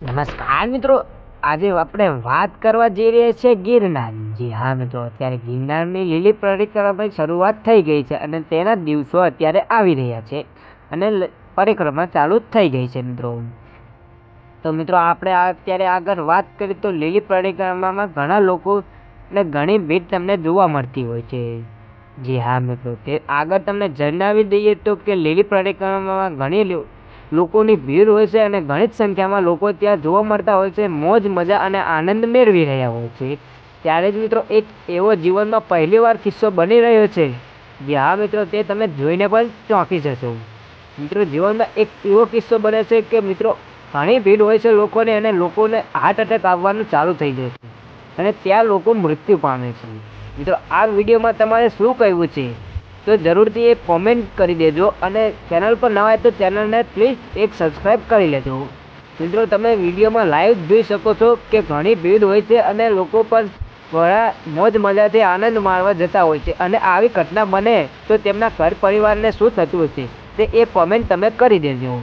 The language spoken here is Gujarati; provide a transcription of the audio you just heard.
નમસ્કાર મિત્રો, આજે આપણે વાત કરવા જઈ રહ્યા છીએ ગિરનાર. જી હા મિત્રો, અત્યારે ગિરનારની લીલી પરિક્રમાની શરૂઆત થઈ ગઈ છે અને તેના દિવસો અત્યારે આવી રહ્યા છે અને પરિક્રમા ચાલુ થઈ ગઈ છે મિત્રો. તો મિત્રો આપણે અત્યારે આગળ વાત કરીએ તો લીલી પરિક્રમામાં ઘણા લોકો ને ઘણી ભીડ તમને જોવા મળતી હોય છે. જી હા મિત્રો, તે આગળ તમને જણાવી દઈએ તો કે લીલી પરિક્રમામાં ઘણી લોકોની ભીડ હોય છે અને ઘણી જ સંખ્યામાં લોકો ત્યાં જોવા મળતા હોય છે, મોજ મજા અને આનંદ મેળવી રહ્યા હોય છે. ત્યારે જ મિત્રો એક એવો જીવનમાં પહેલીવાર કિસ્સો બની રહ્યો છે. જે હા મિત્રો, તે તમે જોઈને પણ ચોંકી જશો. મિત્રો જીવનમાં એક એવો કિસ્સો બને છે કે મિત્રો ઘણી ભીડ હોય છે લોકોને અને લોકોને હાર્ટ એટેક આવવાનું ચાલુ થઈ જાય છે અને ત્યાં લોકો મૃત્યુ પામે છે. મિત્રો આ વિડીયોમાં તમારે શું કહેવું છે તો જરૂરથી એ કોમેન્ટ કરી દેજો અને ચેનલ પર નવા હોય તો ચેનલને પ્લીઝ એક સબસ્ક્રાઈબ કરી લેજો. મિત્રો તમે વિડીયોમાં લાઈવ જોઈ શકો છો કે ઘણી ભીડ હોય છે અને લોકો પણ ઘણા મોજ મજાથી આનંદ માણવા જતા હોય છે અને આવી ઘટના બને તો તેમના ઘર પરિવારને શું થતું હશે તે એ કોમેન્ટ તમે કરી દેજો.